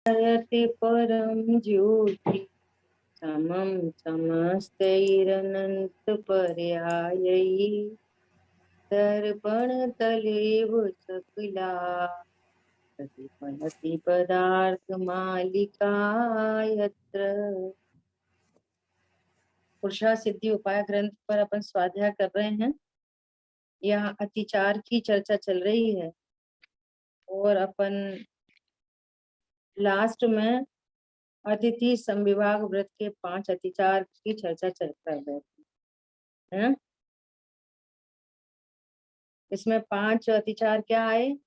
जयति परम ज्योति समम समस्तैरनन्तपर्यायैः दर्पणतलेव सकला प्रतिफलति पदार्थमालिका यत्र। पुरुषार्थ सिद्धि उपाय ग्रंथ पर अपन स्वाध्याय कर रहे हैं। यहाँ अतिचार की चर्चा चल रही है और अपन लास्ट में अतिथि संविभाग व्रत के 5 अतिचार की चर्चा कर रहे थे। इसमें 5 अतिचार क्या आए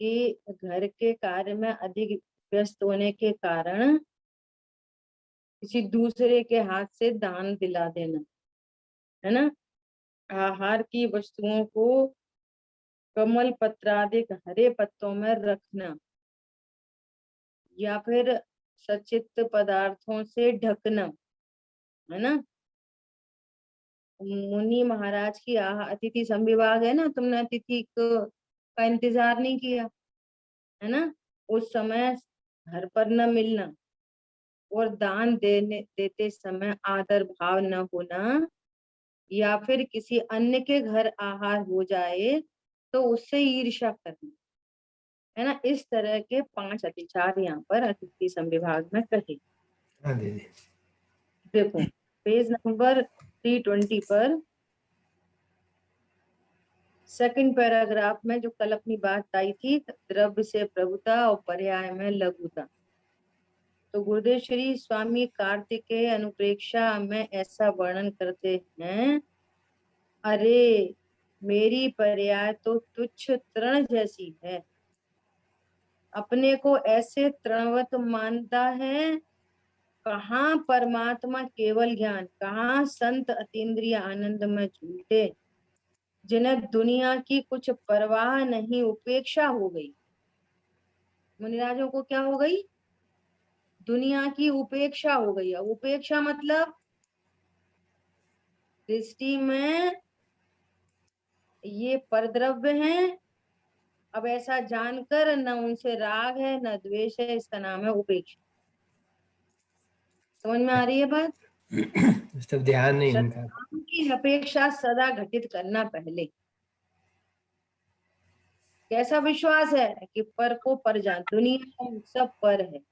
कि घर के कार्य में अधिक व्यस्त होने के कारण किसी दूसरे के हाथ से दान दिला देना, है ना। आहार की वस्तुओं को कमल पत्रादिक हरे पत्तों में रखना या फिर सचित पदार्थों से ढकना, है ना। मुनि महाराज की अतिथि संविभाग है ना, तुमने अतिथि का इंतजार नहीं किया, है ना। उस समय घर पर न मिलना और दान देते समय आदर भाव न होना या फिर किसी अन्य के घर आहार हो जाए तो उससे ईर्ष्या करना, है ना। इस तरह के 5 अतिचार यहाँ पर अतिथि संविभाग में कहे। हाँ दीदी। देखो पेज नंबर 320 पर सेकंड पैराग्राफ में जो कल अपनी बात आई थी, द्रव्य से प्रभुता और पर्याय में लघुता। तो गुरुदेव श्री स्वामी कार्तिकेय अनुप्रेक्षा में ऐसा वर्णन करते हैं, अरे मेरी पर्याय तो तुच्छ तृण जैसी है। अपने को ऐसे तृणवत मानता है। कहाँ परमात्मा केवल ज्ञान, कहाँ संत अतीन्द्रिय आनंद में झूठे, जिन्हें दुनिया की कुछ परवाह नहीं, उपेक्षा हो गई। मुनिराजों को क्या हो गई? दुनिया की उपेक्षा हो गई। उपेक्षा मतलब दृष्टि में ये परद्रव्य हैं, अब ऐसा जानकर न उनसे राग है न द्वेष है, इसका नाम है उपेक्षा। समझ में आ रही है बात? सब ध्यान नहीं इनका। की अपेक्षा सदा घटित करना पहले। कैसा विश्वास है कि पर को पर जान, दुनिया सब पर है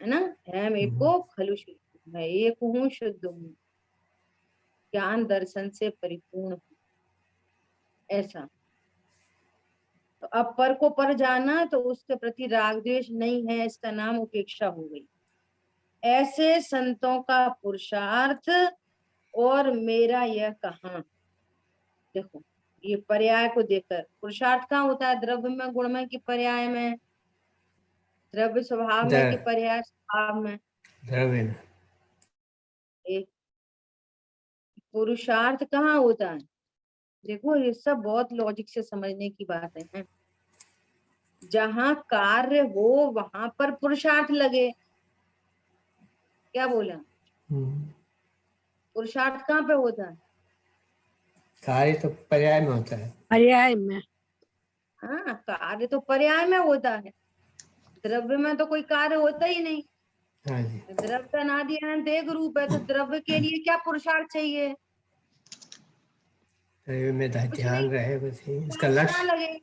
ना। हम एको खलु शुद्ध, मैं एक हूँ, शुद्ध हूँ, ज्ञान दर्शन से परिपूर्ण हूँ, ऐसा। तो अब पर को पर जाना तो उसके प्रति राग द्वेष नहीं है, इसका नाम उपेक्षा हो गई। ऐसे संतों का पुरुषार्थ और मेरा यह कहाँ। देखो ये पर्याय को देखकर पुरुषार्थ कहाँ होता है? द्रव्य में, गुण में कि पर्याय में? द्रव्य स्वभाव में कि पर्याय स्वभाव में? द्रव्य में। पुरुषार्थ कहाँ होता है? देखो ये सब बहुत लॉजिक से समझने की बातें हैं। जहाँ कार्य हो वहां पर पुरुषार्थ लगे। क्या बोला? पुरुषार्थ कहाँ पे होता है? कार्य तो पर्याय में होता है। पर्याय में। हाँ कार्य तो पर्याय में होता है, द्रव्य में तो कोई कार्य होता ही नहीं। हाँ जी। द्रव्य अनादि अनंत एक रूप है, तो द्रव्य के लिए क्या पुरुषार्थ चाहिए? में ध्यान रहे बस इसका लक्ष्य। लगे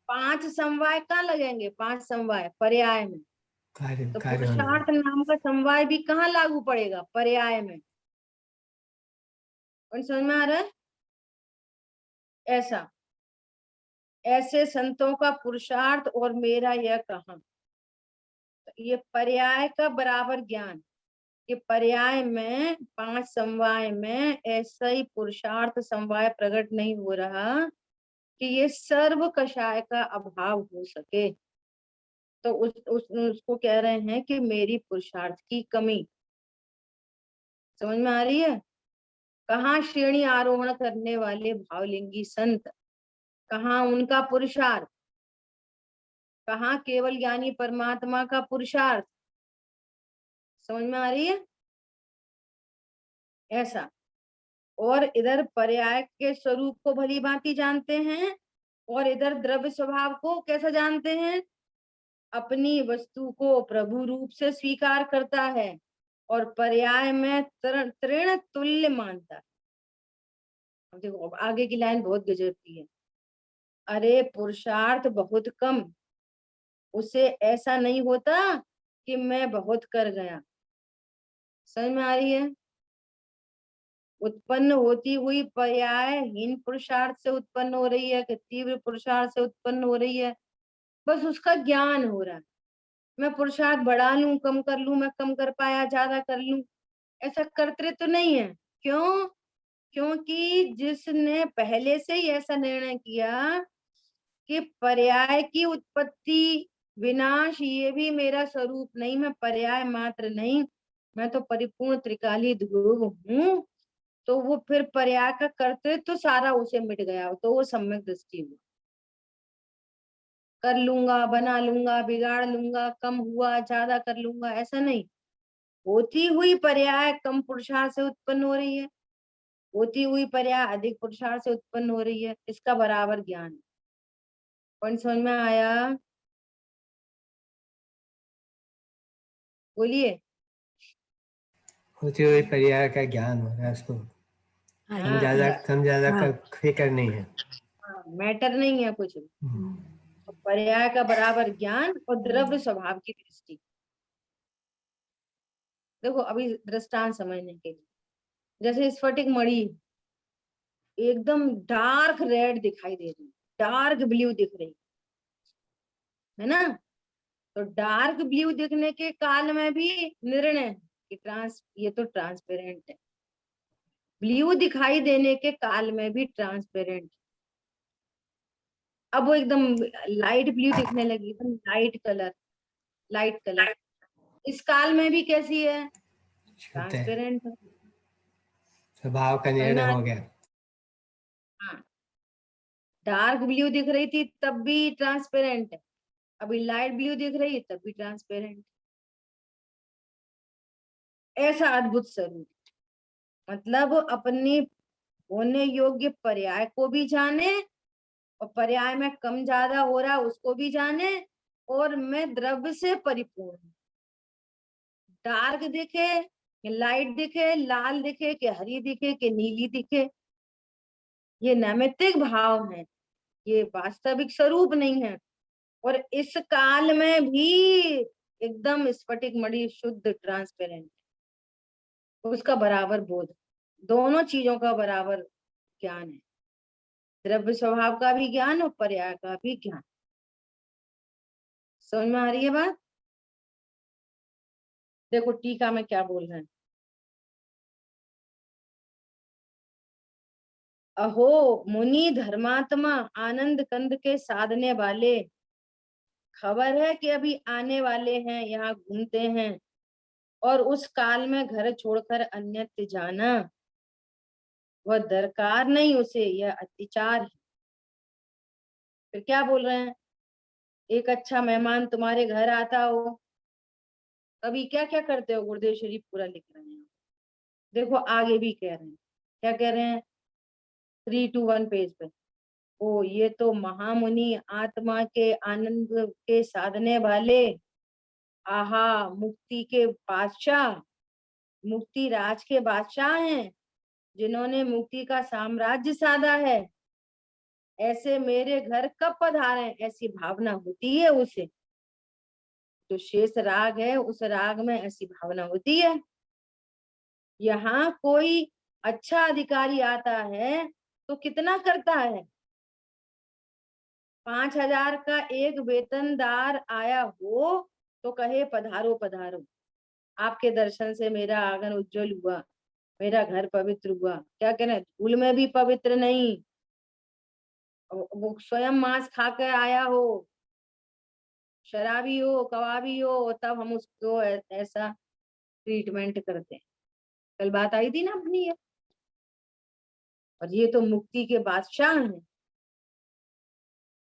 5 समवाय कहाँ लगेंगे? 5 समवाय पर्याय में। तो पुरुषार्थ नाम का समवाय भी कहाँ लागू पड़ेगा? पर्याय में। और समझ में आ रहा है? ऐसा ऐसे संतों का पुरुषार्थ और मेरा यह कहाँ। ये पर्याय का बराबर ज्ञान कि पर्याय में 5 समवाय में ऐसा ही पुरुषार्थ समवाय प्रकट नहीं हो रहा कि ये सर्व कषाय का अभाव हो सके। तो उसको कह रहे हैं कि मेरी पुरुषार्थ की कमी। समझ में आ रही है? कहाँ श्रेणी आरोहण करने वाले भावलिंगी संत, कहाँ उनका पुरुषार्थ, कहाँ केवल ज्ञानी परमात्मा का पुरुषार्थ। समझ में आ रही है? ऐसा। और इधर पर्याय के स्वरूप को भली भांति जानते हैं और इधर द्रव्य स्वभाव को कैसा जानते हैं? अपनी वस्तु को प्रभु रूप से स्वीकार करता है और पर्याय में तृण तुल्य मानता है। अब देखो, अब आगे की लाइन बहुत गजब की है। अरे पुरुषार्थ बहुत कम, उसे ऐसा नहीं होता कि मैं बहुत कर गया। समझ में आ रही है? उत्पन्न होती हुई पर्यायहीन पुरुषार्थ से उत्पन्न हो रही है कि तीव्र पुरुषार्थ से उत्पन्न हो रही है, बस उसका ज्ञान हो रहा है। मैं पुरुषार्थ बढ़ा लूं, कम कर लूं, मैं कम कर पाया, ज्यादा कर लूं, ऐसा कर्तृत्व नहीं है। क्यों? क्योंकि जिसने पहले से ही ऐसा निर्णय किया कि पर्याय की उत्पत्ति विनाश ये भी मेरा स्वरूप नहीं, मैं पर्याय मात्र नहीं, मैं तो परिपूर्ण त्रिकाली ध्रुव हूँ, तो वो फिर पर्याय का कर्तृत्व तो सारा उसे मिट गया, तो वो सम्यक दृष्टि हुआ। कर लूंगा, बना लूंगा, बिगाड़ लूंगा, कम हुआ ज्यादा कर लूंगा, ऐसा नहीं। होती हुई पर्याय कम पुरुषार्थ से उत्पन्न हो रही है, होती हुई पर्याय अधिक पुरुषार्थ से उत्पन्न हो रही है, इसका बराबर ज्ञान। पॉइंट समझ में आया? बोलिए। होते हुए पर्याय का ज्ञान हो रहा है उसको। हाँ, कम ज्यादा का फिक्र नहीं है। मैटर नहीं है कुछ भी। तो पर्याय का बराबर ज्ञान और द्रव्य स्वभाव की दृष्टि। देखो अभी दृष्टांत समझने के लिए, जैसे स्फटिक मणि एकदम डार्क रेड दिखाई दे रही, डार्क ब्लू दिख रही है ना, तो डार्क ब्लू दिखने के काल में भी निर्णय है कि ये तो ट्रांसपेरेंट है। ब्लू दिखाई देने के काल में भी ट्रांसपेरेंट। अब वो एकदम लाइट ब्लू दिखने लगी, एकदम लाइट कलर इस काल में भी कैसी है? ट्रांसपेरेंट है। स्वभाव का निर्णय हो गया। हाँ, डार्क ब्लू दिख रही थी तब भी ट्रांसपेरेंट है, अभी लाइट ब्लू दिख रही है तब भी ट्रांसपेरेंट। ऐसा अद्भुत स्वरूप, मतलब अपनी होने योग्य पर्याय को भी जाने और पर्याय में कम ज्यादा हो रहा है उसको भी जाने, और मैं द्रव्य से परिपूर्ण हूँ। डार्क दिखे कि लाइट दिखे, लाल दिखे कि हरी दिखे कि नीली दिखे, ये नैमित्तिक भाव है, ये वास्तविक स्वरूप नहीं है। और इस काल में भी एकदम स्फटिक मणि शुद्ध ट्रांसपेरेंट, उसका बराबर बोध, दोनों चीजों का बराबर ज्ञान है, द्रव्य स्वभाव का भी ज्ञान और पर्याय का भी ज्ञान। समझ में आ रही है बात? देखो टीका में क्या बोल रहे हैं। अहो मुनि धर्मात्मा आनंद कंद के साधने वाले, खबर है कि अभी आने वाले हैं, यहाँ घूमते हैं, और उस काल में घर छोड़कर अन्यत्र जाना वह दरकार नहीं, उसे यह अत्याचार है। फिर क्या बोल रहे हैं? एक अच्छा मेहमान तुम्हारे घर आता हो, अभी क्या क्या करते हो? गुरुदेव शरीफ पूरा लिख रहे हैं। देखो आगे भी कह रहे हैं, क्या कह रहे हैं? 3-1 पेज पे। ओ ये तो महामुनि आत्मा के आनंद के साधने वाले, आहा मुक्ति के बादशाह, मुक्ति राज के बादशाह हैं, जिन्होंने मुक्ति का साम्राज्य साधा है, ऐसे मेरे घर कब पधारे, ऐसी भावना होती है उसे। जो शेष राग है उस राग में ऐसी भावना होती है। यहाँ कोई अच्छा अधिकारी आता है तो कितना करता है? 5,000 का एक वेतनदार आया हो तो कहे पधारो पधारो, आपके दर्शन से मेरा आंगन उज्जवल हुआ, मेरा घर पवित्र हुआ। क्या कह रहे हैं? धूल में भी पवित्र नहीं, वो स्वयं मांस खा के आया हो, शराबी हो, कबाबी हो, तब हम उसको ऐसा ट्रीटमेंट करते हैं। कल बात आई थी ना अपनी ये। और ये तो मुक्ति के बादशाह हैं,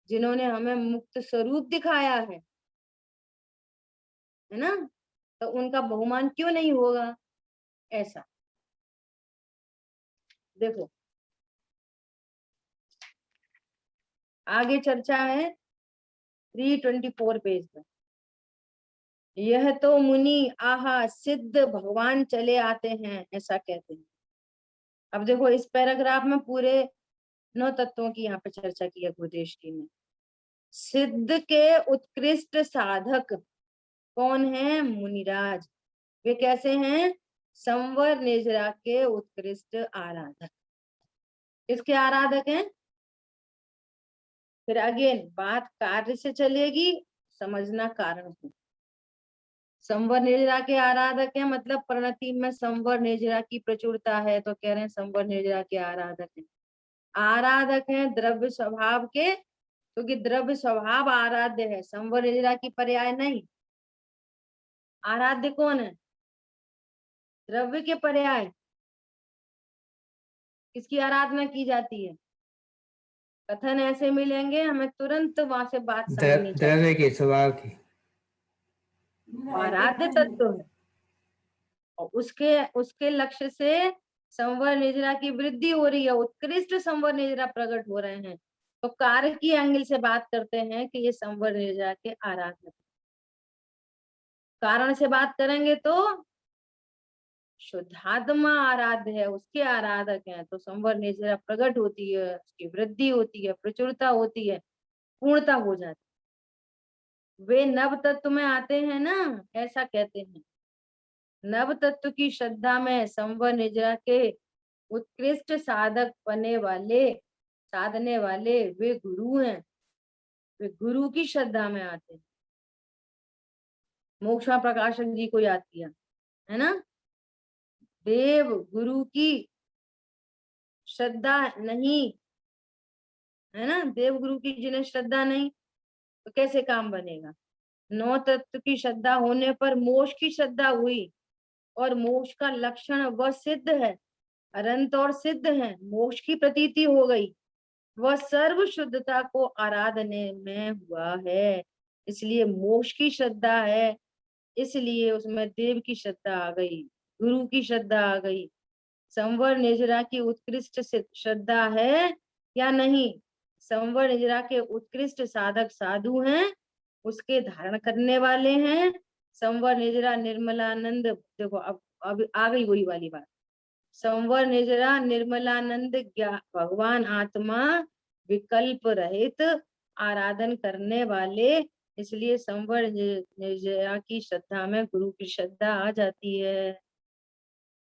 जिन्होंने हमें मुक्त स्वरूप दिखाया है ना, तो उनका बहुमान क्यों नहीं होगा? ऐसा देखो आगे चर्चा है 324 पेज पर। यह तो मुनि आहा सिद्ध भगवान चले आते हैं, ऐसा कहते हैं। अब देखो इस पैराग्राफ में पूरे 9 तत्वों की यहाँ पे चर्चा की है गुरुदेव जी ने। सिद्ध के उत्कृष्ट साधक कौन है? मुनिराज। वे कैसे हैं? संवर निजरा के उत्कृष्ट आराधक। किसके आराधक हैं? फिर अगेन बात कार्य से चलेगी, समझना कारण को। संवर निर्जरा के आराधक है, मतलब प्रणति में संवर निर्जरा की प्रचुरता है, तो कह रहे हैं संवर निर्जरा के आराधक है। आराधक है द्रव्य स्वभाव के, क्योंकि द्रव्य स्वभाव आराध्य है, संवर निर्जरा की पर्याय नहीं। आराध्य कौन है? द्रव्य के पर्याय किसकी आराधना की जाती है? कथन ऐसे मिलेंगे, हमें तुरंत वहां से बात समझनी चाहिए। द्रव्य के स्वभाव की आराध्य तत्व है और उसके उसके लक्ष्य से संवर निजरा की वृद्धि हो रही है, उत्कृष्ट संवर निजरा प्रकट हो रहे हैं। तो कार्य की एंगल से बात करते हैं कि ये संवर निजरा के आराधक। कारण से बात करेंगे तो शुद्धात्मा आराध्य है, उसके आराधक हैं, तो संवर निजरा प्रकट होती है, उसकी वृद्धि होती है, प्रचुरता होती है, पूर्णता हो जाती है। वे नव तत्व में आते हैं ना, ऐसा कहते हैं। नव तत्व की श्रद्धा में संवर निजरा के उत्कृष्ट साधक बने वाले, साधने वाले वे गुरु हैं। वे गुरु की श्रद्धा में आते हैं। मोक्षा प्रकाशक जी को याद किया है ना। देव गुरु की श्रद्धा नहीं है ना, देव गुरु की जिन्हें श्रद्धा नहीं, तो कैसे काम बनेगा? नौ तत्व की श्रद्धा होने पर मोक्ष की श्रद्धा हुई, और मोक्ष का लक्षण वह सिद्ध है, अनंत और सिद्ध है, मोक्ष की प्रतीति हो गई, वह सर्व शुद्धता को आराधने में हुआ है। इसलिए मोक्ष की श्रद्धा है, इसलिए उसमें देव की श्रद्धा आ गई, गुरु की श्रद्धा आ गई। संवर निजरा की उत्कृष्ट श्रद्धा है या नहीं? संवर निजरा के उत्कृष्ट साधक साधु हैं, उसके धारण करने वाले हैं। संवर निजरा निर्मलानंद, देखो अब आ गई वही वाली बात। संवर निजरा निर्मलानंद भगवान आत्मा विकल्प रहित आराधन करने वाले, इसलिए संवर निजरा की श्रद्धा में गुरु की श्रद्धा आ जाती है।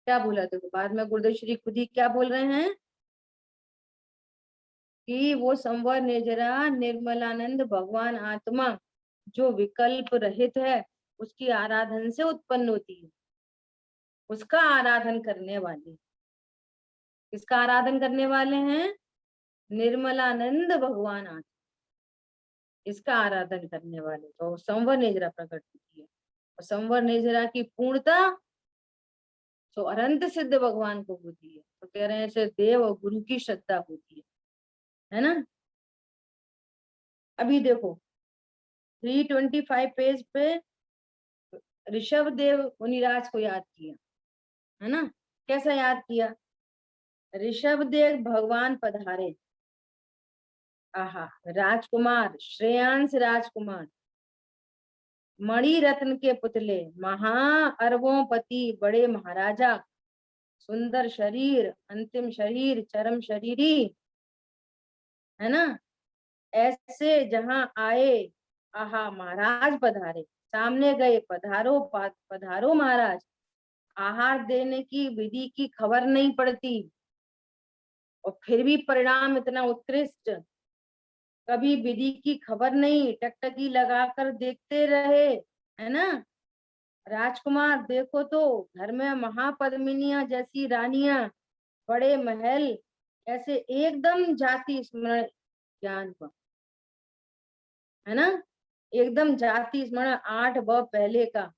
क्या बोला? देखो बाद में गुरुदेव श्री खुद ही क्या बोल रहे हैं कि वो संवर निजरा निर्मलानंद भगवान आत्मा जो विकल्प रहित है, उसकी आराधन से उत्पन्न होती है, उसका आराधन करने वाले। किसका आराधन करने वाले हैं? निर्मलानंद भगवान आत्मा, इसका आराधन करने वाले तो संवर निजरा प्रकट होती है। और संवर निजरा की पूर्णता तो अनंत सिद्ध भगवान को होती है। तो कह रहे हैं ऐसे देव और गुरु की श्रद्धा होती है ना। अभी देखो 325 पेज पे ऋषभ देव मुनिराज को याद किया है ना। कैसा याद किया? ऋषभ देव भगवान पधारे, आहा राजकुमार, श्रेयांश राजकुमार, मणि रत्न के पुतले, महा अरबों पति, बड़े महाराजा, सुंदर शरीर, अंतिम शरीर, चरम शरीरी, है ना। ऐसे जहां आए, आहा महाराज पधारे, सामने गए, पधारो पधारो महाराज। आहार देने की विधि की खबर नहीं पड़ती और फिर भी परिणाम इतना उत्कृष्ट। कभी विधि की खबर नहीं, टकटकी लगाकर देखते रहे, है ना। राजकुमार देखो तो घर में महापद्मिनियां जैसी रानियां, बड़े महल, ऐसे एकदम जाति स्मरण ज्ञान पर, है ना, एकदम जाति स्मरण 8 व पहले का।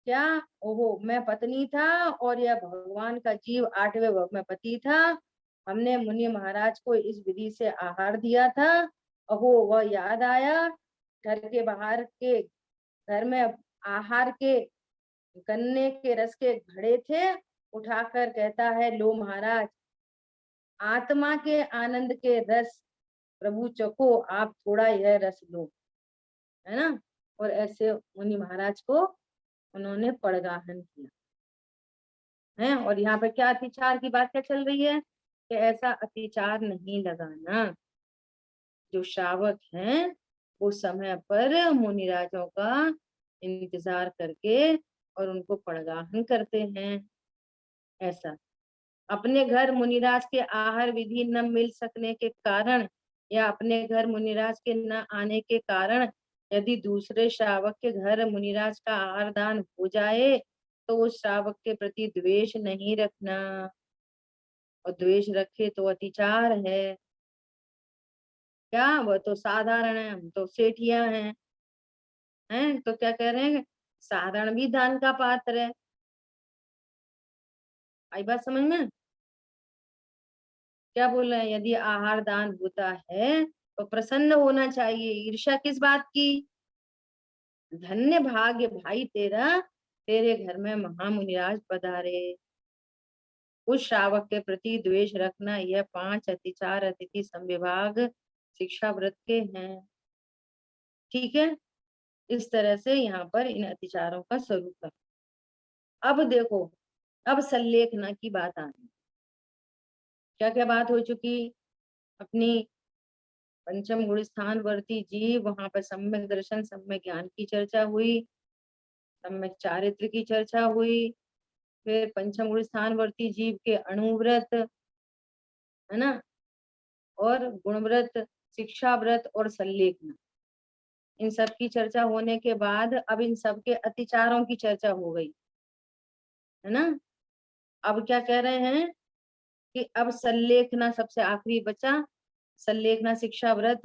क्या? ओहो मैं पत्नी था और यह भगवान का जीव 8वें वर्ग में पति था। हमने मुनि महाराज को इस विधि से आहार दिया था। अहो वह याद आया, घर के बाहर के घर में आहार के गन्ने के रस के घड़े थे। उठाकर कहता है, लो महाराज, आत्मा के आनंद के रस प्रभु चखो, आप थोड़ा यह रस लो, है ना। और ऐसे मुनि महाराज को उन्होंने पड़गाहन किया है। और यहाँ पे क्या अतिचार की बात क्या चल रही है कि ऐसा अतिचार नहीं लगाना। जो श्रावक हैं वो समय पर मुनिराजों का इंतजार करके और उनको पड़गाहन करते हैं। ऐसा अपने घर मुनिराज के आहार विधि न मिल सकने के कारण या अपने घर मुनिराज के न आने के कारण यदि दूसरे श्रावक के घर मुनिराज का आहार दान हो जाए तो उस श्रावक के प्रति द्वेष नहीं रखना, और द्वेष रखे तो अतिचार है। क्या वो तो साधारण है, हम तो सेठिया हैं तो क्या कह रहे हैं, साधारण भी दान का पात्र है। आई बात समझ में? क्या बोल रहे हैं, यदि आहार दान होता है तो प्रसन्न होना चाहिए। ईर्ष्या किस बात की? धन्य भाग्य भाई तेरा, तेरे घर में महामुनिराज पधारे। उस श्रावक के प्रति द्वेष रखना, यह 5 अतिचार अतिथि संविभाग शिक्षा व्रत के हैं। ठीक है, इस तरह से यहाँ पर इन अतिचारों का स्वरूप है। अब देखो, अब सल्लेखना की बात आ रही। क्या क्या बात हो चुकी अपनी? पंचम गुण स्थान वर्ती जीव, वहां पर सम्यक दर्शन सम्यक ज्ञान की चर्चा हुई, सम्यक चारित्र की चर्चा हुई, फिर पंचम गुण स्थान वर्ती जीव के अणुव्रत है ना, और गुणव्रत, शिक्षा व्रत और सल्लेखना, इन सब की चर्चा होने के बाद अब इन सब के अतिचारों की चर्चा हो गई है ना। अब क्या कह रहे हैं कि अब सल्लेखना सबसे आखिरी बचा, सल्लेखना शिक्षा व्रत,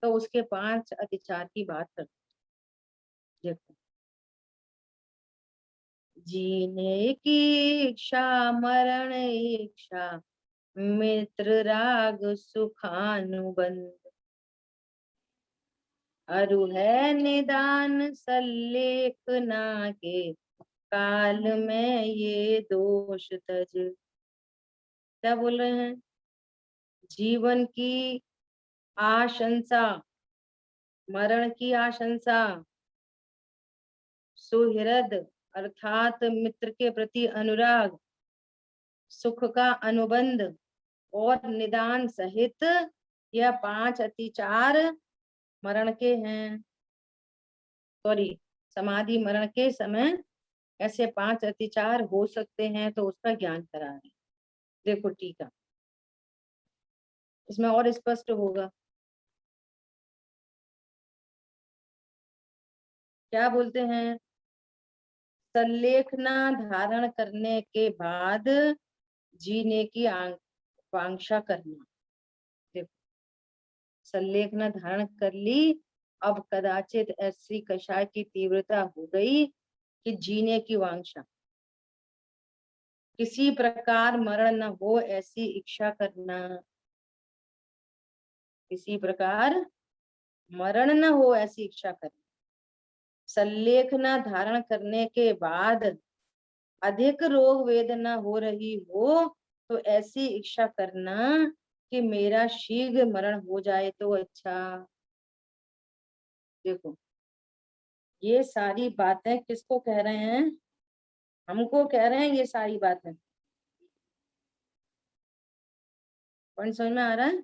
तो उसके 5 अतिचार की बात करते हैं। देखो, जीने की इच्छा मरण इच्छा मित्र राग सुखानुबंध, अरु है निदान सल्लेखना के काल में ये दोष तज। क्या बोल रहे हैं? जीवन की आशंसा, मरण की आशंसा, सुहृद अर्थात मित्र के प्रति अनुराग, सुख का अनुबंध और निदान सहित यह 5 अतिचार मरण के हैं। सॉरी, समाधि मरण के समय ऐसे 5 अतिचार हो सकते हैं, तो उसका ज्ञान करा रहे। देखो टीका, इसमें और स्पष्ट होगा। क्या बोलते हैं? सल्लेखना धारण करने के बाद जीने की आकांक्षा करना। देखो, सल्लेखना धारण कर ली, अब कदाचित ऐसी कषाय की तीव्रता हो गई कि जीने की वांछा, किसी प्रकार मरण न हो ऐसी इच्छा करना, किसी प्रकार मरण न हो ऐसी इच्छा करना। सल्लेखना धारण करने के बाद अधिक रोग वेदना हो रही हो तो ऐसी इच्छा करना कि मेरा शीघ्र मरण हो जाए तो अच्छा। देखो, ये सारी बातें किसको कह रहे हैं? हमको कह रहे हैं ये सारी बातें। पॉइंट समझ में आ रहा है?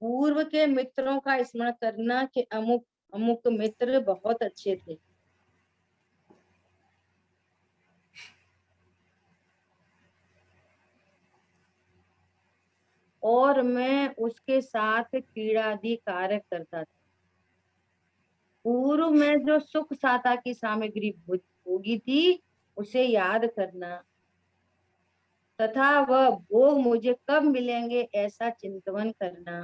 पूर्व के मित्रों का स्मरण करना कि अमुक अमुक मित्र बहुत अच्छे थे, और मैं उसके साथ क्रीड़ादि कार्य करता था। पूर्व में जो सुख साता की सामग्री होगी थी उसे याद करना, तथा वह भोग मुझे कब मिलेंगे ऐसा चिंतन करना।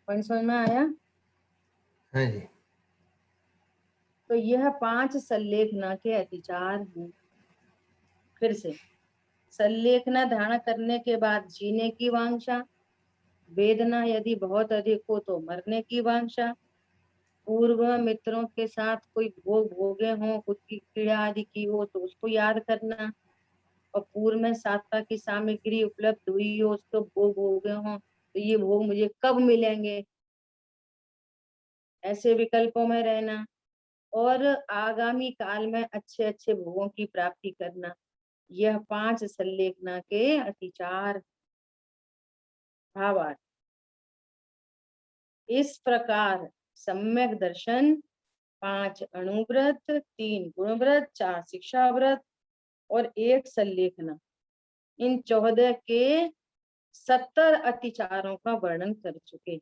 समझ में आया? हाँ जी। तो यह 5 सल्लेखना के अतिचार हैं। फिर से, सल्लेखना धारण करने के बाद जीने की वांछा, वेदना यदि बहुत अधिक हो तो मरने की वांछा, पूर्व में मित्रों के साथ कोई भोग भोगे हों, कुछ की क्रीड़ा आदि की हो तो उसको याद करना, और पूर्व में सात्विक की सामग्री उपलब्ध हुई हो, उसको भोग भोगे हों तो ये भोग मुझे कब मिलेंगे, ऐसे विकल्पों में रहना। और आगामी काल में अच्छे अच्छे भोगों की प्राप्ति करना। यह 5 संलेखना के अतिचार भावार्थ। इस प्रकार सम्यक दर्शन 5 अणुव्रत, 3 गुणव्रत, 4 शिक्षा व्रत और 1 संलेखना, इन 14 के 70 अतिचारों का वर्णन कर चुके।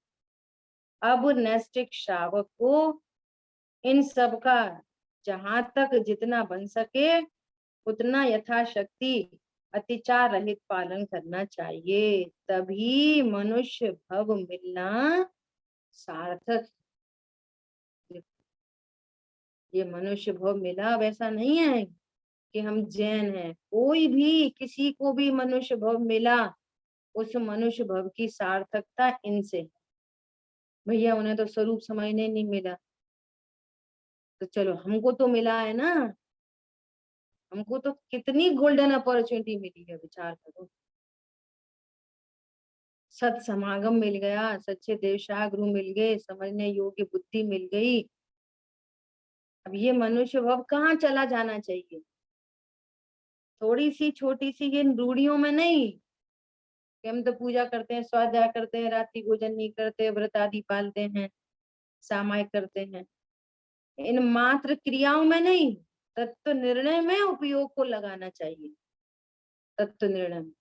अब नैष्ठिक श्रावक को इन सब का जहां तक जितना बन सके उतना यथाशक्ति अतिचार रहित पालन करना चाहिए, तभी मनुष्य भव मिलना सार्थक। ये मनुष्य भव मिला वैसा नहीं है कि हम जैन हैं, कोई भी किसी को भी मनुष्य भव मिला, उस मनुष्य भव की सार्थकता इनसे। भैया उन्हें तो स्वरूप समझने नहीं मिला, तो चलो हमको तो मिला है ना, हमको तो कितनी गोल्डन अपॉर्चुनिटी मिली है, विचार करो। सत समागम मिल गया, सच्चे देवशाह गुरु मिल गए, समझने योग्य बुद्धि मिल गई। अब ये मनुष्य भव कहाँ चला जाना चाहिए, थोड़ी सी छोटी सी ये रूढ़ियों में नहीं कि हम तो पूजा करते हैं, स्वाध्याय करते हैं, रात्रि भोजन नहीं करते, व्रत आदि पालते हैं, सामायिक करते हैं, इन मात्र क्रियाओं में नहीं, तत्व निर्णय में उपयोग को लगाना चाहिए। तत्व निर्णय,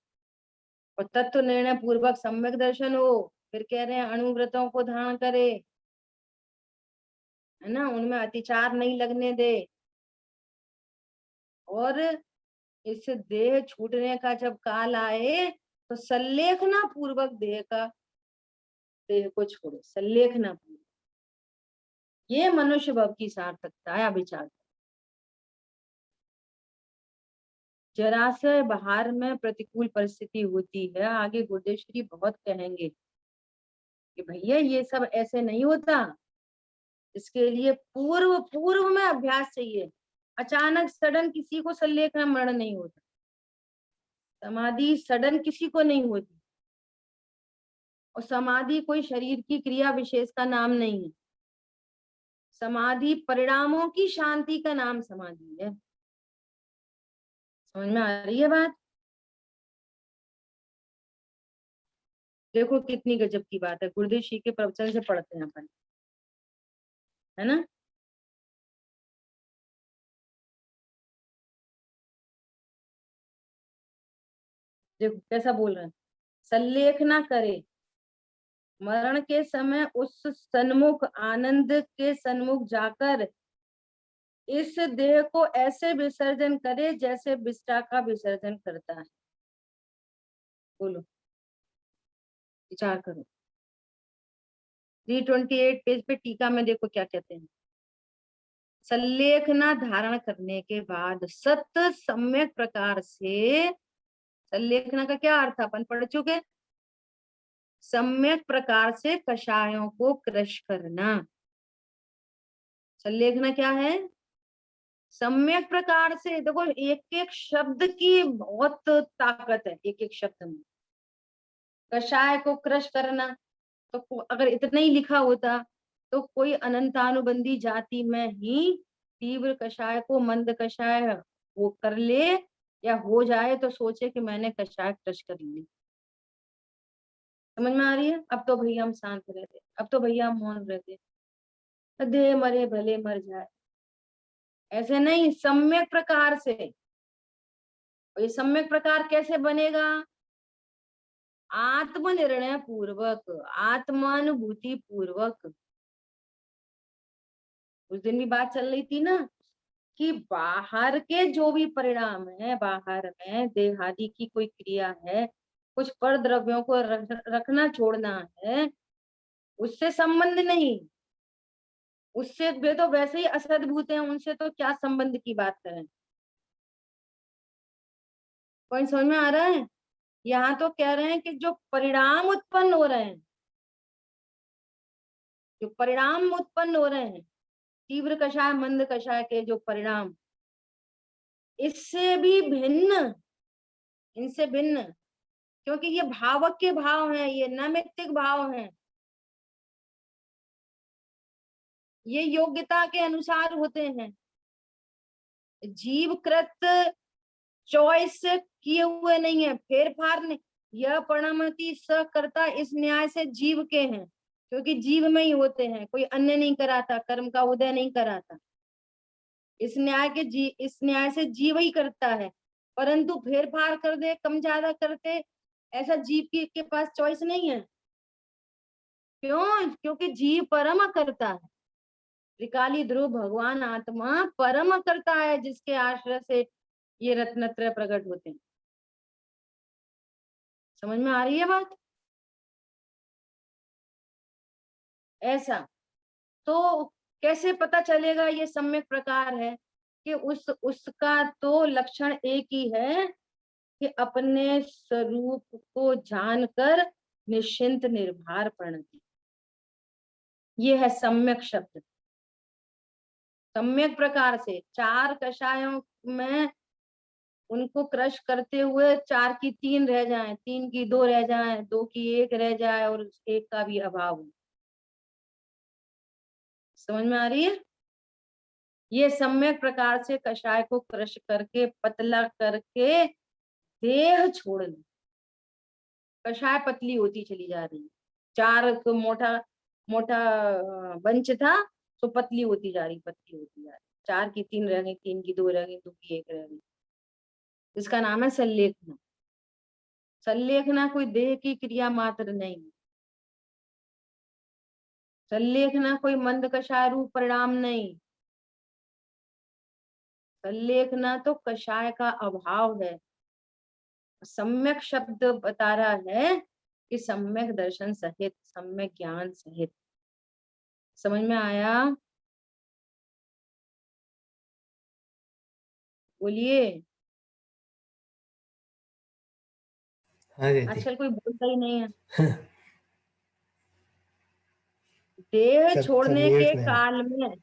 और तत्व निर्णय पूर्वक सम्यक दर्शन हो। फिर कह रहे हैं अणुव्रतों को धारण करे, है ना, उनमें अतिचार नहीं लगने दे, और इस देह छूटने का जब काल आए तो संलेखना पूर्वक देह को छोड़े, संलेखना पूर्वक। ये मनुष्य भव की सार्थकता है। विचार, जराशय बाहर में प्रतिकूल परिस्थिति होती है, आगे गुरुदेव श्री बहुत कहेंगे कि भैया ये सब ऐसे नहीं होता, इसके लिए पूर्व पूर्व में अभ्यास चाहिए। अचानक सडन किसी को संलेखना मरण नहीं होता, समाधि सडन किसी को नहीं होती, और समाधि कोई शरीर की क्रिया विशेष का नाम नहीं है। समाधि परिणामों की शांति का नाम समाधि है। समझ में आ रही है बात? देखो कितनी गजब की बात है, गुरुदेव श्री के प्रवचन से पढ़ते हैं अपन, है ना। देखो कैसा बोल रहे हैं, संलेखना करे, मरण के समय उस सन्मुख आनंद के सन्मुख जाकर इस देह को ऐसे विसर्जन करे जैसे विष्टा का विसर्जन करता है। बोलो, विचार करो। 328 पेज पे टीका में देखो क्या कहते हैं। संलेखना धारण करने के बाद सत सम्यक प्रकार से, संलेखना का क्या अर्थ अपन पढ़ चुके, सम्यक प्रकार से कषायों को क्रश करना। संलेखना क्या है, सम्यक प्रकार से। देखो एक एक शब्द की बहुत ताकत है, एक एक शब्द में। कषाय को क्रश करना, तो अगर इतना ही लिखा होता तो कोई अनंतानुबंधी जाति में ही तीव्र कषाय को मंद कषाय वो कर ले, या हो जाए तो सोचे कि मैंने कषाय क्रश कर ली। समझ में आ रही है? अब तो भैया हम शांत रहते, अब तो भैया हम मौन रहते, दे मरे भले मर जाए, ऐसे नहीं, सम्यक प्रकार से। और ये सम्यक प्रकार कैसे बनेगा, आत्मनिर्णय पूर्वक, आत्मानुभूति पूर्वक। उस दिन भी बात चल रही थी ना कि बाहर के जो भी परिणाम है, बाहर में देहादि की कोई क्रिया है, कुछ पर द्रव्यों को रखना छोड़ना है, उससे संबंध नहीं। उससे वे तो वैसे ही असद्भूत हैं, उनसे तो क्या संबंध की बात करें। कोई समझ में आ रहा है? यहाँ तो कह रहे हैं कि जो परिणाम उत्पन्न हो रहे हैं, जो परिणाम उत्पन्न हो रहे हैं, तीव्र कषाय मंद कषाय के जो परिणाम, इससे भी भिन्न, इनसे भिन्न, क्योंकि ये भावक के भाव हैं, ये नैमित्तिक भाव हैं, ये योग्यता के अनुसार होते हैं, जीवकृत चॉइस किए हुए नहीं है, फेर फार नहीं। यह परिणामति सकर्ता इस न्याय से जीव के हैं, क्योंकि जीव में ही होते हैं, कोई अन्य नहीं कराता, कर्म का उदय नहीं कराता। इस न्याय से जीव ही करता है, परंतु फेर फार कर दे, कम ज्यादा करते, ऐसा जीव के पास चॉइस नहीं है। क्यों? क्योंकि जीव परम करता है। त्रिकाली ध्रुव भगवान आत्मा परम करता है, जिसके आश्रय से ये रत्नत्रय प्रकट होते हैं। समझ में आ रही है बात? ऐसा तो कैसे पता चलेगा ये सम्यक प्रकार है? कि उसका तो लक्षण एक ही है कि अपने स्वरूप को जानकर निश्चिंत निर्भर प्रणति, ये है सम्यक शब्द। सम्यक प्रकार से 4 कषायों में उनको क्रश करते हुए 4 की 3 रह जाएं, 3 की 2 रह जाएं, 2 की 1 रह जाए और 1 का भी अभाव हो। समझ में आ रही है? ये सम्यक प्रकार से कषाय को क्रश करके पतला करके देह छोड़ना। कषाय पतली होती चली जा रही है, 4 को मोटा मोटा बंच था, तो पतली होती जा रही, पतली होती जा रही, 4 की 3 रह गई, 3 की 2 रह गई, 2 की 1 रह गई। इसका नाम है संलेखना। संलेखना कोई देह की क्रिया मात्र नहीं, संलेखना कोई मंद कषाय रूप परिणाम नहीं, संलेखना तो कषाय का अभाव है। सम्यक शब्द बता रहा है कि सम्यक दर्शन सहित, सम्यक ज्ञान सहित। समझ में आया? बोलिए। हाँ दीदी। आजकल कोई बोलता ही नहीं है। देह सब छोड़ने के म्यूट में है। काल में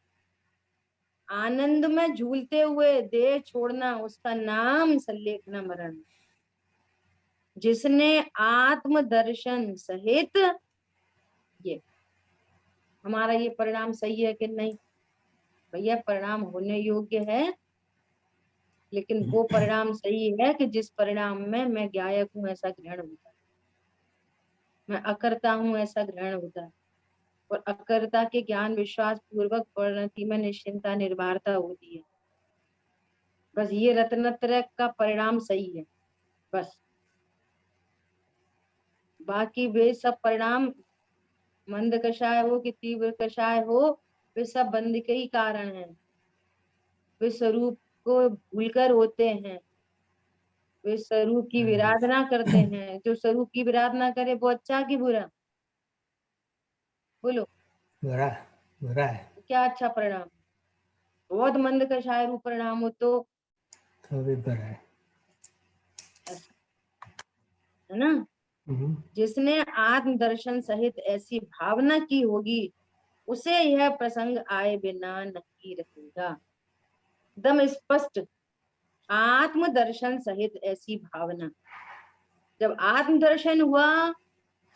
आनंद में झूलते हुए देह छोड़ना, उसका नाम संलेखना मरण। जिसने आत्म दर्शन सहित, ये हमारा ये परिणाम सही है कि नहीं? भैया परिणाम होने योग्य है, लेकिन वो परिणाम सही है कि जिस परिणाम में मैं गायक हूं ऐसा ग्रहण होता है, मैं अकर्ता हूं ऐसा ग्रहण होता है, और अकर्ता के ज्ञान विश्वास पूर्वक परिणति में निश्चिंता निर्भरता होती है। बस ये रत्नत्रय का परिणाम सही है, बस। बाकी वे सब परिणाम, मंद कषाय हो कि तीव्र कषाय हो, वे सब बंध के ही कारण है। वे स्वरूप को भूलकर होते हैं, वे स्वरूप की विराधना करते हैं। जो स्वरूप की विराधना करे वो अच्छा कि बुरा? बोलो। बुरा, बुरा है। क्या अच्छा परिणाम? बहुत मंद कषाय रूप परिणाम हो तो भी बुरा है। ऐसा है ना। जिसने आत्म दर्शन सहित ऐसी भावना की होगी, उसे यह प्रसंग आए बिना नहीं रहेगा। एकदम स्पष्ट, आत्म दर्शन सहित ऐसी भावना। जब आत्म दर्शन हुआ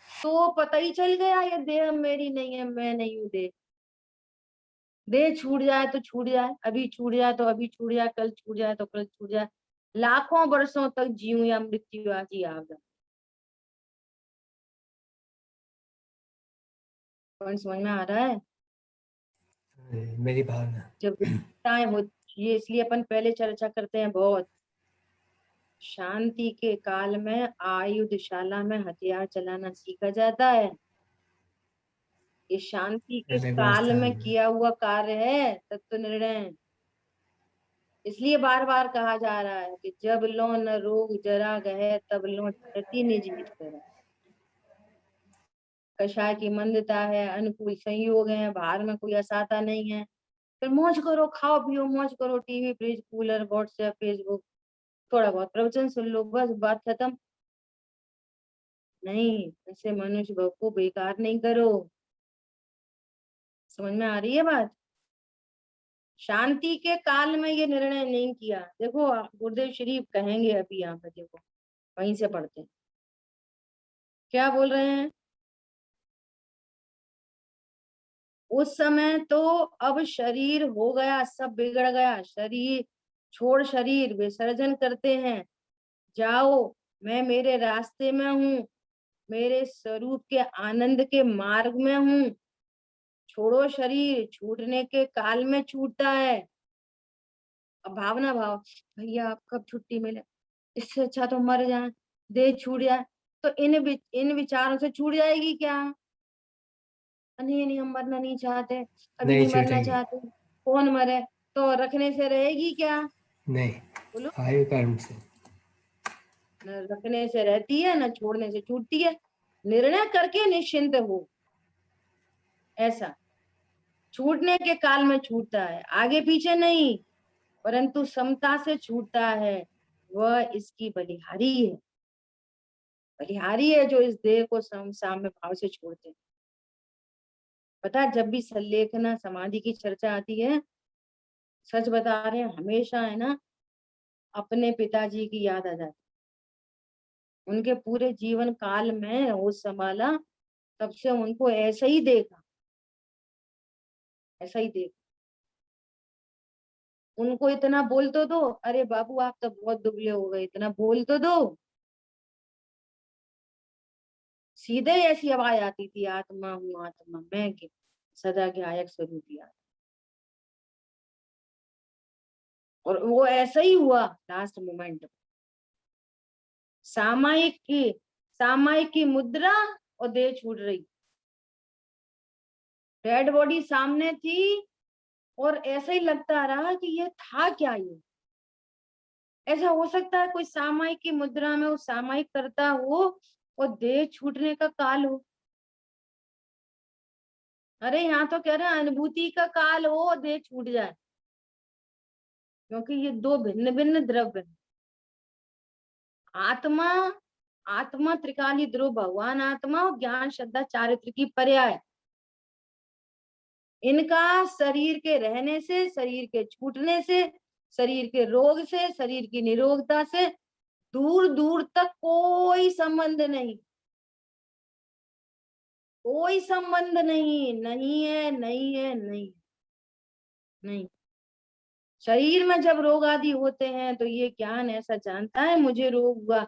तो पता ही चल गया ये देह मेरी नहीं है, मैं नहीं हूं देह। देह छूट जाए तो छूट जाए, अभी छूट जाए तो अभी छूट जाए, कल छूट जाए तो कल छूट जाए, लाखों वर्षों तक जीऊं या मृत्यु आज ही आ जाए। कौन समझ में आ रहा है? मेरी भावना। जब विपत्ताएं होती है, इसलिए अपन पहले चर्चा करते हैं बहुत, शांति के काल में आयुधशाला में हथियार चलाना सीखा जाता है। ये शांति के अलग काल व्यवस्था में में। किया हुआ कार्य है, तत्व निर्णय। इसलिए बार बार कहा जा रहा है कि जब लो न रोग जरा गए, तब लो क्षति निज हित करे। कषाय की मंदता है, अनुकूल संयोग है, बाहर में कोई असाता नहीं है, फिर मौज करो, खाओ पियो, मौज करो, TV fridge cooler WhatsApp Facebook, थोड़ा बहुत प्रवचन सुन लो, बस बात खत्म। नहीं, ऐसे मनुष्य भाव को बेकार नहीं करो। समझ में आ रही है बात? शांति के काल में ये निर्णय नहीं किया। देखो गुरुदेव श्री कहेंगे अभी यहाँ पे, देखो वहीं से पढ़ते हैं क्या बोल रहे हैं। उस समय तो अब शरीर हो गया, सब बिगड़ गया, शरीर छोड़ शरीर विसर्जन करते हैं। जाओ, मैं मेरे रास्ते में हूँ, मेरे स्वरूप के आनंद के मार्ग में हूँ। छोड़ो शरीर, छूटने के काल में छूटता है। अब भावना भाव, भैया आप कब छुट्टी मिले, इससे अच्छा तो मर जाए, देह छूट जाए। तो इन विचारों से छूट जाएगी क्या? नहीं नहीं, हम मरना नहीं चाहते, अभी नहीं नहीं मरना छूटेगी। चाहते, कौन मरे? तो रखने से रहेगी क्या? नहीं, बोलो। आयु कर्म से। न रखने से रहती है, न छोड़ने से छूटती है। निर्णय करके निश्चिंत हो, ऐसा। छूटने के काल में छूटता है, आगे पीछे नहीं, परंतु समता से छूटता है। वह इसकी बलिहारी है। बलिहारी है जो इस देह को साम्य भाव से छोड़ते हैं। पता है, जब भी संलेखना समाधि की चर्चा आती है, सच बता रहे हैं, हमेशा है ना, अपने पिताजी की याद आ जाती। उनके पूरे जीवन काल में होश संभाला, तब से उनको ऐसा ही देखा, ऐसा ही देखा। उनको इतना बोल तो दो, अरे बाबू आप तो बहुत दुबले हो गए, इतना बोल तो दो, सीधे ऐसी आवाज आती थी, आत्मा हूँ आत्मा मैं, सदा गायक स्वरूप याद। और वो ऐसा ही हुआ लास्ट मोमेंट। सामायिक की सामायिक की मुद्रा और देह छूट रही, डेड बॉडी सामने थी, और ऐसा ही लगता रहा कि ये था क्या ये। ऐसा हो सकता है कोई सामायिक की मुद्रा में वो सामायिक करता हो और देह छूटने का काल हो। अरे यहाँ तो कह रहे हैं अनुभूति का काल हो और देह छूट जाए, क्योंकि ये दो भिन्न भिन्न द्रव्य हैं। आत्मा, आत्मा त्रिकाली ध्रुव, भगवान आत्मा और ज्ञान श्रद्धा चारित्र की पर्याय। इनका शरीर के रहने से, शरीर के छूटने से, शरीर के रोग से, शरीर की निरोगता से दूर दूर तक कोई संबंध नहीं, कोई संबंध नहीं, नहीं है नहीं है नहीं नहीं। शरीर में जब रोग आदि होते हैं तो ये ज्ञान ऐसा जानता है मुझे रोग हुआ,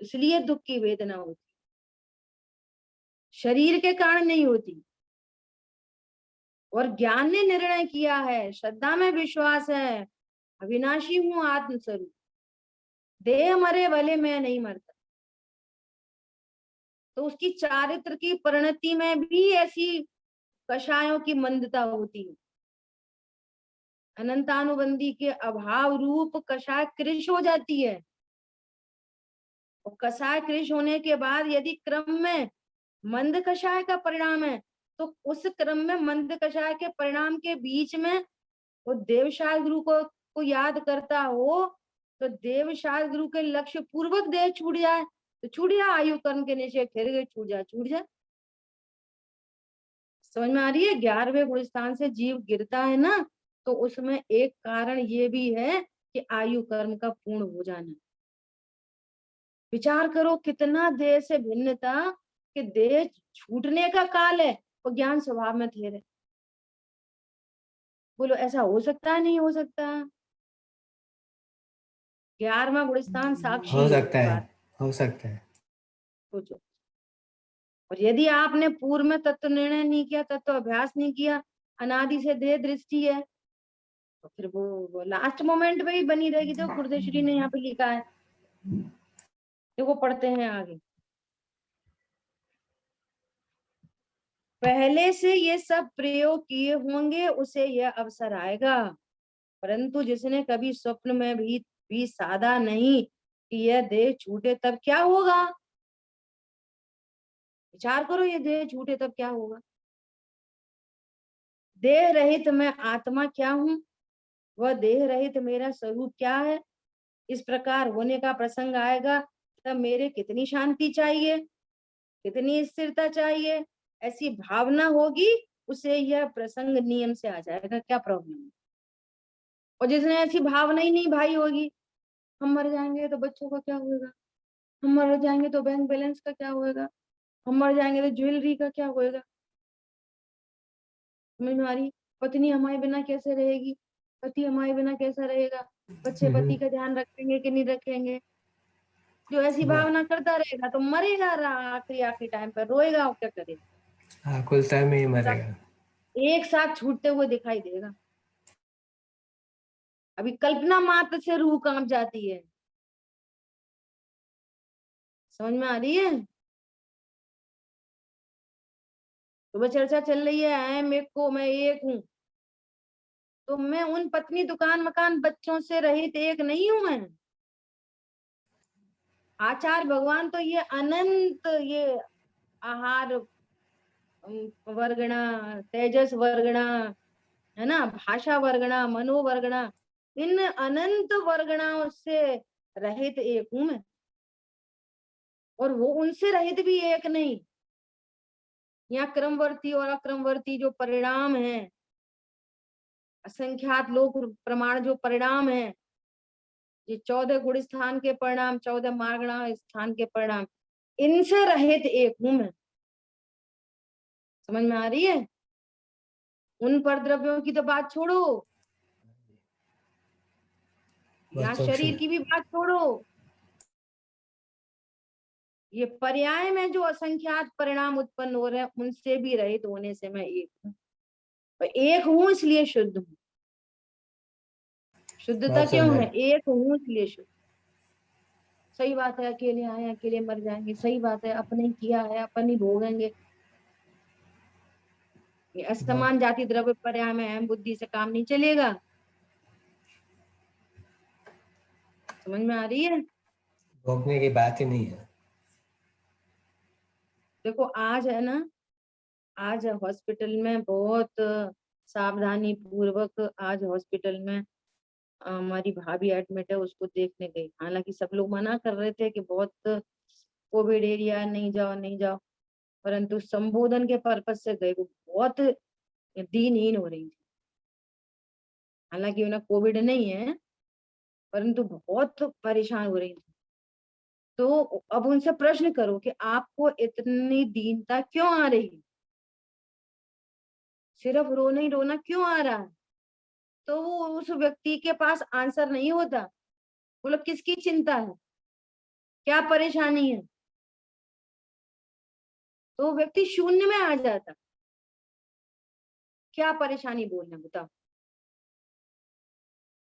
इसलिए दुख की वेदना होती, शरीर के कारण नहीं होती। और ज्ञान ने निर्णय किया है, श्रद्धा में विश्वास है, अविनाशी हूँ आत्मस्वरूप, देह मरे भले मैं नहीं मरता। तो उसकी चारित्र की परिणति में भी ऐसी कषायों की मंदता होती है। अनंतानुबंधी के अभाव रूप कषाय कृश हो जाती है, और कषाय कृश होने के बाद यदि क्रम में मंद कषाय का परिणाम है, तो उस क्रम में मंद कषाय के परिणाम के बीच में वो देवशाल गुरु को याद करता हो, तो देवशाल गुरु के लक्ष्य पूर्वक देह छूट जाए तो छूट जाए, आयु कर्म के नीचे फिर गए, छूट जाए छूट जाए। समझ में आ रही है? 11वें गुण स्थान से जीव गिरता है ना, तो उसमें एक कारण ये भी है कि आयु कर्म का पूर्ण हो जाना। विचार करो कितना देह से भिन्नता, कि देह छूटने का काल है और ज्ञान स्वभाव में थे रहे। बोलो ऐसा हो सकता है? नहीं हो सकता? 11वां गुण स्थान साक्षी हो है सकता इस है, बात। हो सकता है। सोचो, और यदि आपने पूर्व में तत्व निर्णय नहीं किया, तत्व अभ्यास नहीं किया, अनादि से देह दृष्टि है, तो फिर वो लास्ट मोमेंट में ही बनी रहेगी। तो गुरुदेव श्री ने यहाँ पे लिखा है, देखो पढ़ते हैं आगे। पहले से ये सब प्रयोग किए होंगे उसे यह अवसर आएगा, परंतु जिसने कभी स्वप्न में भी साधा नहीं कि यह देह छूटे तब क्या होगा। विचार करो, ये देह छूटे तब क्या होगा। देह रहित मैं आत्मा क्या हूँ, वह देह रहित मेरा स्वरूप क्या है, इस प्रकार होने का प्रसंग आएगा, तब मेरे कितनी शांति चाहिए, कितनी स्थिरता चाहिए, ऐसी भावना होगी उसे यह प्रसंग नियम से आ जाएगा, क्या प्रॉब्लम है। और जिसने ऐसी भावना ही नहीं भाई होगी, हम मर जाएंगे तो बच्चों का क्या होगा, हम मर जाएंगे तो बैंक बैलेंस का क्या होगा, हम मर जाएंगे तो ज्वेलरी का क्या होएगा, समझ में आ रही। पत्नी हमारे बिना कैसे रहेगी, पति हमारे बिना कैसा रहेगा, बच्चे पति का ध्यान रखेंगे कि नहीं रखेंगे। जो ऐसी भावना करता रहेगा तो मरेगा, आखिरी आखिरी टाइम पर रोएगा और क्या करेगा। आकुलता में ही मरेगा। एक साथ छूटते हुए दिखाई देगा। अभी कल्पना मात्र से रूह कांप जाती है, समझ में आ रही है। तो चर्चा चल रही है मेरे को, मैं एक हूँ, तो मैं उन पत्नी दुकान मकान बच्चों से रहित एक नहीं हूं मैं। आचार्य भगवान तो ये अनंत, ये आहार वर्गणा, तेजस वर्गणा, है ना, भाषा वर्गणा, मनोवर्गणा, इन अनंत वर्गणाओं से रहित एक हूं मैं। और वो उनसे रहित भी एक नहीं। यहाँ क्रमवर्ती और अक्रमवर्ती जो परिणाम है, असंख्यात लोक प्रमाण जो परिणाम है, ये 14 गुण स्थान के परिणाम, 14 मार्गणा स्थान के परिणाम, इनसे रहित एक हूं मैं। समझ में आ रही है। उन पर द्रव्यों की तो बात छोड़ो, यहाँ शरीर की भी बात छोड़ो, ये पर्याय में जो असंख्यात परिणाम उत्पन्न हो रहे हैं उनसे भी रहित होने से मैं एक हूँ। और एक हूँ इसलिए शुद्ध हूँ। शुद्धता क्यों है, एक हूँ इसलिए शुद्ध। सही बात है, अकेले आए अकेले मर जाएंगे, सही बात है, अपने ही किया है अपन ही भोगेंगे। ये असमान जाति द्रव्य पर्याय में अहम बुद्धि से काम नहीं चलेगा। समझ में आ रही है। भोगने की बात ही नहीं है। देखो आज है ना, आज हॉस्पिटल में बहुत सावधानी पूर्वक, आज हॉस्पिटल में हमारी भाभी एडमिट है, उसको देखने गई। हालांकि सब लोग मना कर रहे थे कि बहुत कोविड एरिया, नहीं जाओ नहीं जाओ, परंतु संबोधन के पर्पज से गए। वो बहुत दीनहीन हो रही थी, हालांकि उन्हें कोविड नहीं है, परंतु बहुत परेशान हो रही थी। तो अब उनसे प्रश्न करो कि आपको इतनी दीनता क्यों आ रही है, सिर्फ रोना ही रोना क्यों आ रहा है। तो वो उस व्यक्ति के पास आंसर नहीं होता। बोलो किसकी चिंता है, क्या परेशानी है, तो व्यक्ति शून्य में आ जाता। क्या परेशानी बोलना बताओ।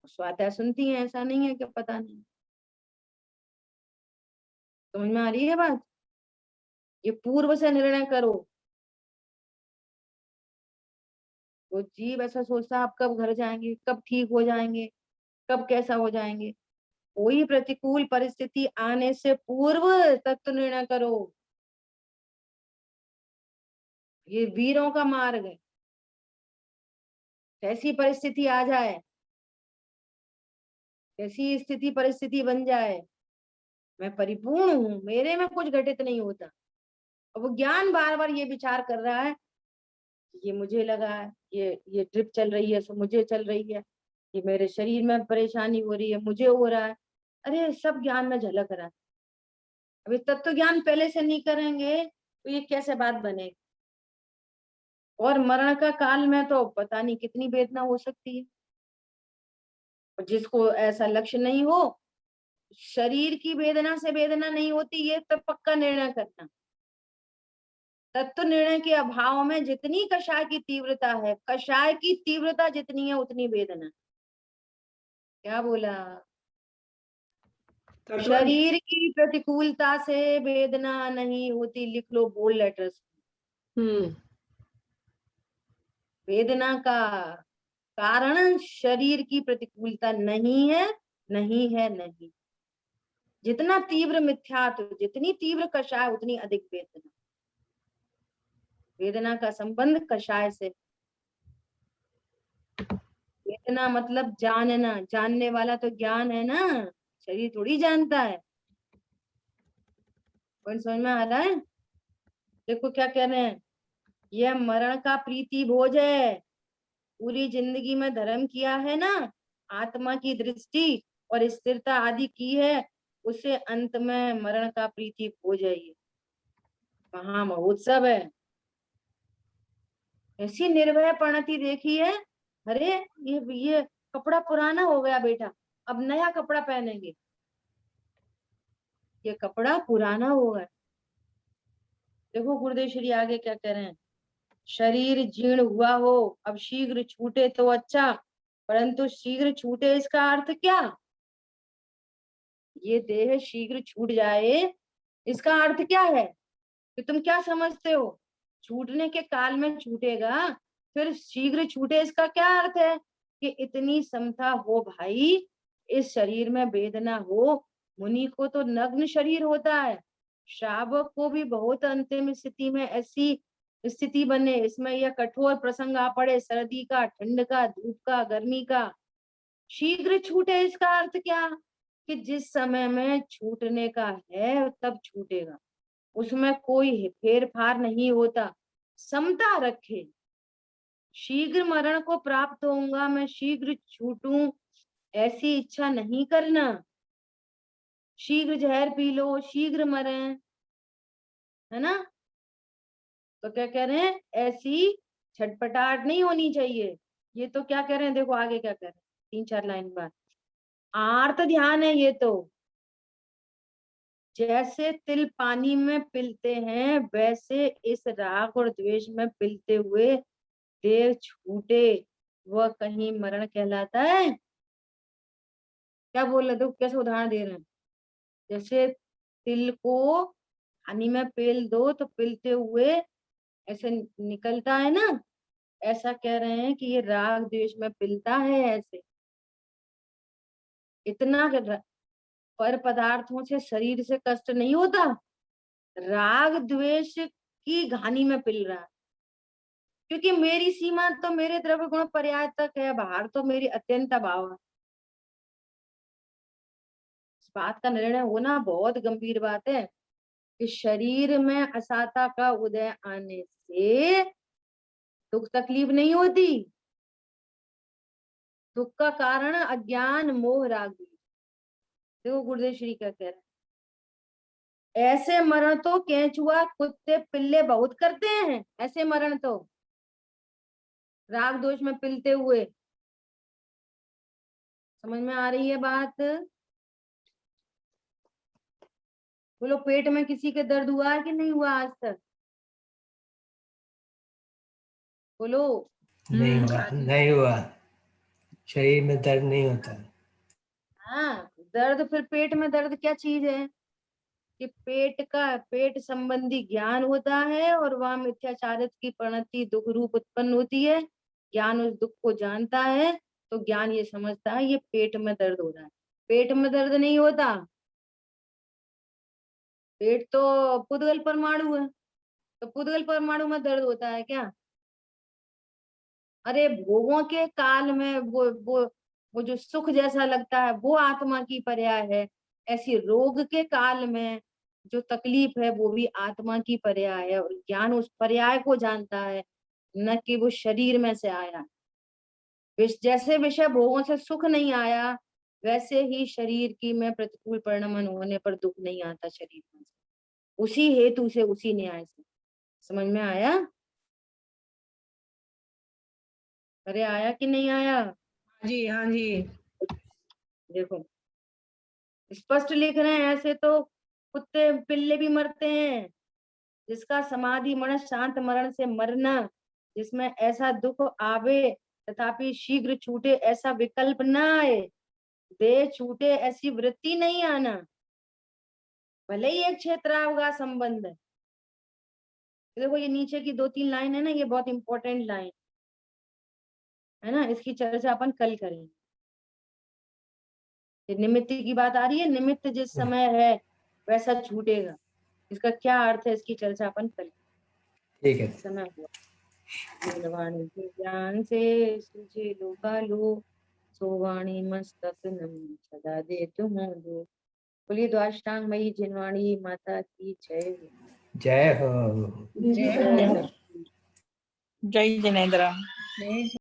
स्वाध्याय सुनती है, ऐसा नहीं है कि पता नहीं। समझ में आ रही है बात। ये पूर्व से निर्णय करो। वो जीव ऐसा सोचता आप कब घर जाएंगे, कब ठीक हो जाएंगे, कब कैसा हो जाएंगे। कोई प्रतिकूल परिस्थिति आने से पूर्व तत्व निर्णय करो। ये वीरों का मार्ग है। कैसी परिस्थिति आ जाए, कैसी स्थिति परिस्थिति बन जाए, मैं परिपूर्ण हूँ, मेरे में कुछ घटित नहीं होता। और वो ज्ञान बार बार ये विचार कर रहा है, ये मुझे लगा है, ये ट्रिप चल रही है सो मुझे चल रही है, ये मेरे शरीर में परेशानी हो रही है, मुझे हो रहा है। अरे सब ज्ञान में झलक रहा है। अभी तत्व ज्ञान पहले से नहीं करेंगे तो ये कैसे बात बनेगी। और मरण का काल में तो पता नहीं कितनी वेदना हो सकती है। और जिसको ऐसा लक्ष्य नहीं हो, शरीर की वेदना से वेदना नहीं होती, ये तो पक्का निर्णय करना। तत्व निर्णय के अभाव में जितनी कषाय की तीव्रता है, कषाय की तीव्रता जितनी है उतनी वेदना। क्या बोला, शरीर की प्रतिकूलता से वेदना नहीं होती, लिख लो बोल्ड लेटर्स। वेदना का कारण शरीर की प्रतिकूलता नहीं है, नहीं है, नहीं। जितना तीव्र मिथ्यात्व, जितनी तीव्र कषाय, उतनी अधिक वेदना। वेदना का संबंध कषाय से। वेदना मतलब जानना, जानने वाला तो ज्ञान है ना, शरीर थोड़ी जानता है। कौन समझ में आ रहा है। देखो क्या कह रहे हैं, यह मरण का प्रीति भोज है। पूरी जिंदगी में धर्म किया है ना, आत्मा की दृष्टि और स्थिरता आदि की है, उसे अंत में मरण का प्रीति भोज है। ये महा महोत्सव है। ऐसी निर्भय प्रणति देखी है। अरे ये कपड़ा पुराना हो गया बेटा, अब नया कपड़ा पहनेंगे। ये कपड़ा पुराना हो गया। देखो गुरुदेव श्री आगे क्या कह रहे हैं। शरीर जीर्ण हुआ हो, अब शीघ्र छूटे तो अच्छा, परंतु शीघ्र छूटे इसका अर्थ क्या? ये देह शीघ्र छूट जाए, इसका अर्थ क्या है? कि तुम क्या समझते हो? छूटने के काल में छूटेगा, फिर शीघ्र छूटे इसका क्या अर्थ है? कि इतनी समता हो भाई, इस शरीर में वेदना हो। मुनि को तो नग्न शरीर होता है, श्रावक को भी बहुत अंतिम स्थिति में ऐसी स्थिति बने, इसमें यह कठोर प्रसंग आ पड़े, सर्दी का, ठंड का, धूप का, गर्मी का। शीघ्र छूटे इसका अर्थ क्या? कि जिस समय में छूटने का है तब छूटेगा, उसमें कोई फेर फार नहीं होता। समता रखे। शीघ्र मरण को प्राप्त होऊंगा, मैं शीघ्र छूटूं, ऐसी इच्छा नहीं करना। शीघ्र जहर पी लो, शीघ्र मरें, है ना? तो क्या कह रहे हैं, ऐसी छटपटाहट नहीं होनी चाहिए। ये तो क्या कह रहे हैं, देखो आगे क्या कह रहे हैं, 3-4 लाइन बाद। आर्त ध्यान है ये तो। जैसे तिल पानी में पिलते हैं, वैसे इस राग और द्वेष में पिलते हुए देह छूटे, वह कहीं मरण कहलाता है? क्या बोल रहे, तो कैसे उदाहरण दे रहे हैं। जैसे तिल को पानी में पेल दो तो पिलते हुए ऐसे निकलता है ना, ऐसा कह रहे हैं कि ये राग द्वेष में पिलता है ऐसे। इतना पर पदार्थों से शरीर से कष्ट नहीं होता, राग द्वेष की घानी में पिल रहा है। क्योंकि मेरी सीमा तो मेरे द्रव्य गुण पर्याय तक है, बाहर तो मेरी अत्यंत अभाव है। इस बात का निर्णय होना बहुत गंभीर बात है कि शरीर में असाता का उदय आने से दुख तकलीफ नहीं होती। दुख का कारण अज्ञान, मोह, राग। देखो गुरुदेव श्री क्या कह रहे हैं, ऐसे मरण तो केंचुआ, कुत्ते, पिल्ले बहुत करते हैं। ऐसे मरण तो राग दोष में पिलते हुए। समझ में आ रही है बात? बोलो, पेट में किसी के दर्द हुआ है कि नहीं हुआ आज तक? बोलो। नहीं हुआ, नहीं हुआ। शरीर में दर्द नहीं होता। हाँ, दर्द, फिर पेट में दर्द क्या चीज है? कि पेट संबंधी ज्ञान होता है और वह मिथ्याचारित की परिणति दुख रूप उत्पन्न होती है। ज्ञान उस दुख को जानता है, तो ज्ञान ये समझता है ये पेट में दर्द हो रहा है। पेट में दर्द नहीं होता, पेट तो पुद्गल परमाणु है, तो पुद्गल परमाणु में दर्द होता है क्या? अरे भोगों के काल में वो जो सुख जैसा लगता है वो आत्मा की पर्याय है। ऐसी रोग के काल में जो तकलीफ है वो भी आत्मा की पर्याय है, और ज्ञान उस पर्याय को जानता है, न कि वो शरीर में से आया। जैसे विषय भोगों से सुख नहीं आया, वैसे ही शरीर की में प्रतिकूल परिणमन होने पर दुख नहीं आता शरीर में। उसी हेतु से, उसी न्याय से। समझ में आया? अरे आया कि नहीं आया? जी हाँ जी। देखो स्पष्ट लिख रहे हैं, ऐसे तो कुत्ते पिल्ले भी मरते हैं। जिसका समाधि मन शांत मरण से मरना, जिसमें ऐसा दुख आवे तथापि शीघ्र छूटे ऐसा विकल्प न आए, देह छूटे ऐसी वृत्ति नहीं आना, भले ही एक क्षेत्रावगा संबंध है। देखो ये नीचे की 2-3 लाइन है ना, ये बहुत इंपॉर्टेंट लाइन है ना, इसकी चर्चा अपन कल करेंगे। ये निमित्त की बात आ रही है, निमित्त जिस समय है वैसा छूटेगा, इसका क्या अर्थ है, इसकी चर्चा अपन कल। ठीक है। समय हुआ निर्वाणी के ज्ञान से सूझे लोकालो, सोवाणी मस्तक नम सदा दे तुम दो। बोलिए द्वाष्टांगमयी जिनवाणी माता की जय हो। जय हो। जय हो। जय जिनेन्द्र। जय